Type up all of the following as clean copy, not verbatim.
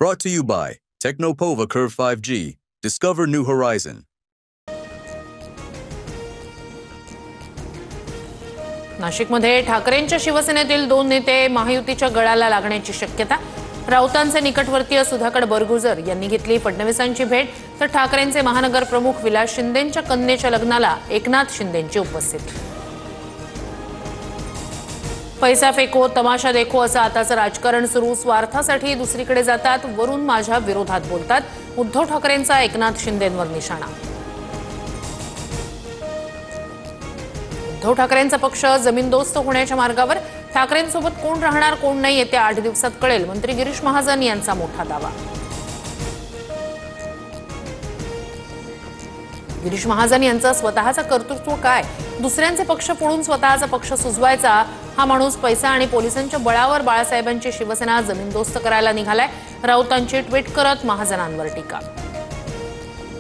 Brought to you by Technopova Curve 5G. Discover new horizon. नाशिकमध्ये ठाकरेंच्या शिवसेनेतील दोन नेते महायुतीच्या गळाला लागण्याची शक्यता। राऊतांचे निकटवर्तीय सुधाकर बरगुजर यांनी घेतली फडणवीसांची भेट, तर ठाकरेंचे महानगर प्रमुख विलास शिंदेंच्या कन्येच्या लग्नाला एकनाथ शिंदेंची उपस्थिती। पैसा फेको तमाशा देखो असं आताचं राजकारण सुरू। स्वार्थासाठी दुसरीकडे जातात, वरून माझ्या विरोधात बोलतात। उद्धव ठाकरेंचा एकनाथ शिंदेंवर निशाणा। उद्धव ठाकरेंचा पक्ष जमीनदोस्त होण्याच्या मार्गावर। ठाकरेंसोबत कोण राहणार कोण नाही येत्या 8 दिवसात कळेल, मंत्री गिरीश महाजन यांचा मोठा दावा। गिरीश महाजन यांचा स्वतःचा कर्तृत्व काय? दुसऱ्यांचे पक्ष फोडून स्वतःचा पक्ष सुजवायचा हा माणूस पैसा आणि पोलिसांच्या बळावर बाळासाहेबांची शिवसेना जमीनदोस्त करायला निघालाय। राऊतांची ट्विट करत महाजनांवर टीका।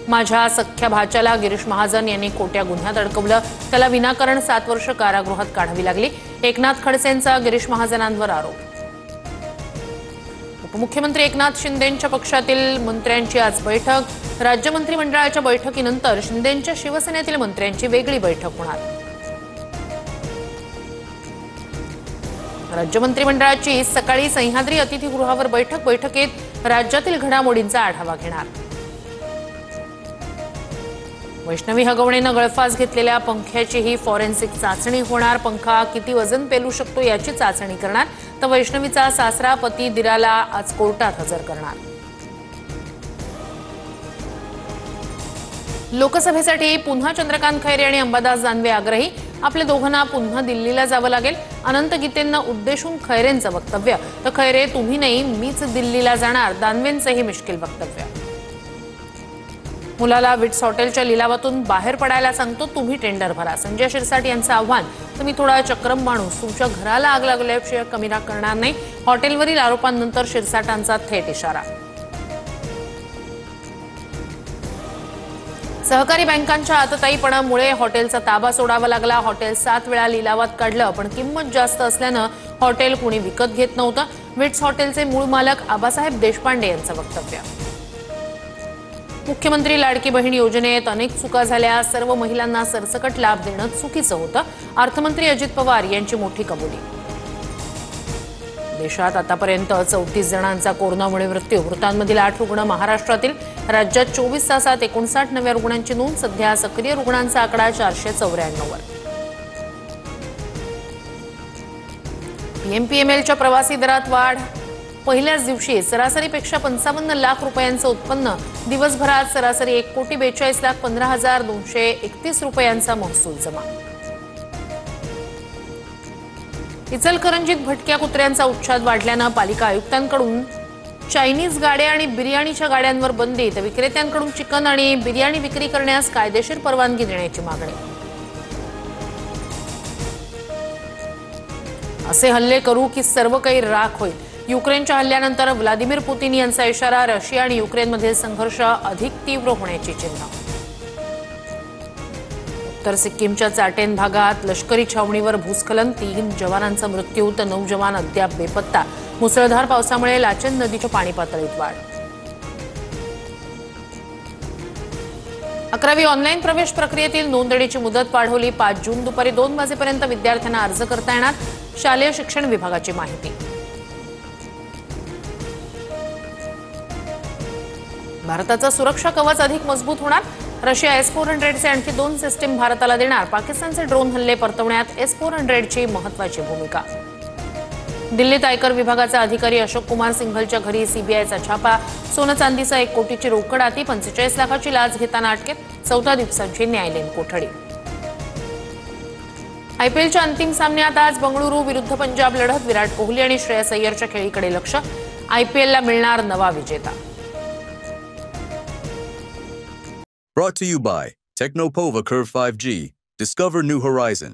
माझ्या सख्या भाच्याला गिरीश महाजन यांनी खोट्या गुन्ह्यात अडकवलं, त्याला विनाकारण 7 वर्ष कारागृहात काढावी लागली। एकनाथ खडसेंचा गिरीश महाजनांवर आरोप। उपमुख्यमंत्री एकनाथ शिंदेंच्या पक्षातील मंत्र्यांची आज बैठक। राज्य मंत्रिमंडळाच्या बैठकीनंतर शिंदेंच्या शिवसेनेतील मंत्र्यांची वेगळी बैठक होणार। राज्य मंत्रिमंडळाची सकाळी सह्याद्री अतिथीगृहावर बैठक। बैठकीत राज्यातील घडामोडींचा आढावा घेणार। वैष्णवी हगवणेनं गळफास घेतलेल्या पंख्याची ही फॉरेन्सिक चाचणी होणार। पंखा किती वजन पेलू शकतो याची चाचणी करणार, तर वैष्णवीचा सासरा पती दिराला आज कोर्टात हजर करणार। लोकसभेसाठी पुन्हा चंद्रकांत खैरे आणि अंबादास दानवे आग्रही। आपल्या दोघांना पुन्हा दिल्लीला जावं लागेल। अनंत गीतेंना उद्देशून खैरेंचं वक्तव्य, तर खैरे तुम्ही नाही मीच दिल्लीला जाणार, दानवेंचंही मिश्किल वक्तव्य। मुलाला विट्स हॉटेलच्या लिलावातून बाहेर पडायला सांगतो, तुम्ही टेंडर भरा। संजय शिरसाट यांचं आव्हान, तुम्ही थोडा चक्रम माणूस, तुमच्या घराला आग लागल्याशिवाय कमी करणार नाही। हॉटेलवरील आरोपांनंतर शिरसाटांचा थेट इशारा। सहकारी बँकांच्या आतताईपणामुळे हॉटेलचा ताबा सोडावा लागला। हॉटेल 7 वेळा लिलावात काढलं, पण किंमत जास्त असल्यानं हॉटेल कुणी विकत घेत नव्हतं। विट्स हॉटेलचे मूळ मालक आबासाहेब देशपांडे यांचं वक्तव्य। मुख्यमंत्री लाडकी बहीण योजनेत अनेक चुका झाल्या, सर्व महिलांना सरसकट लाभ देणं चुकीचं होतं। अर्थमंत्री अजित पवार यांची मोठी कबुली। देशात आतापर्यंत 34 जणांचा कोरोनामुळे मृत्यू। मृतांमधील 8 रुग्ण महाराष्ट्रातील। राज्यात 24 तासात 59 नव्या रुग्णांची नोंद। सध्या सक्रिय रुग्णांचा आकडा 494 वर। पीएमपीएमएलच्या प्रवासी दरात वाढ। पहिल्याच दिवशी सरासरीपेक्षा 55 लाख रुपयांचं उत्पन्न। दिवसभरात सरासरी 1,42,15,231 रुपयांचा महसूल जमा। इचलकरंजीत भटक्या कुत्र्यांचा उच्छाद वाढल्यानं पालिका आयुक्तांकडून चायनीज गाड्या आणि बिर्याणीच्या गाड्यांवर बंदी, तर विक्रेत्यांकडून चिकन आणि बिर्याणी विक्री करण्यास कायदेशीर परवानगी देण्याची मागणी। असे हल्ले करू की सर्व काही राख होईल। युक्रेनच्या हल्ल्यानंतर व्लादिमीर पुतिन यांचा इशारा। रशिया आणि युक्रेनमधील संघर्ष अधिक तीव्र होण्याची चिन्ह। उत्तर सिक्कीमच्या चाटेन भागात लष्करी छावणीवर भूस्खलन, 3 जवानांचा मृत्यू, तर 9 जवान अद्याप बेपत्ता। मुसळधार पावसामुळे लाचन नदीच्या पाणी पातळीत वाढ। 11वी ऑनलाईन प्रवेश प्रक्रियेतील नोंदणीची मुदत वाढवली। 5 जून दुपारी 2 वाजेपर्यंत विद्यार्थ्यांना अर्ज करता येणार। शालेय शिक्षण विभागाची माहिती। भारताचा सुरक्षा कवच अधिक मजबूत होणार। रशिया S-400चे आणखी 2 सिस्टीम भारताला देणार। पाकिस्तानचे ड्रोन हल्ले परतवण्यात S-400ची महत्त्वाची भूमिका। दिल्लीत आयकर विभागाचा अधिकारी अशोक कुमार सिंघलच्या घरी सीबीआयचा छापा। सोनं चांदीचा 1 कोटीची रोकड हाती, 45 लाखाची लाच घेताना अटकेत। 14 दिवसांची न्यायालयीन कोठडी। आयपीएलच्या अंतिम सामन्यात आज बंगळुरू विरुद्ध पंजाब लढत। विराट कोहली आणि श्रेयस अय्यरच्या खेळीकडे लक्ष। आयपीएलला मिळणार नवा विजेता। Brought to you by Technopova Curve 5G. Discover new horizon.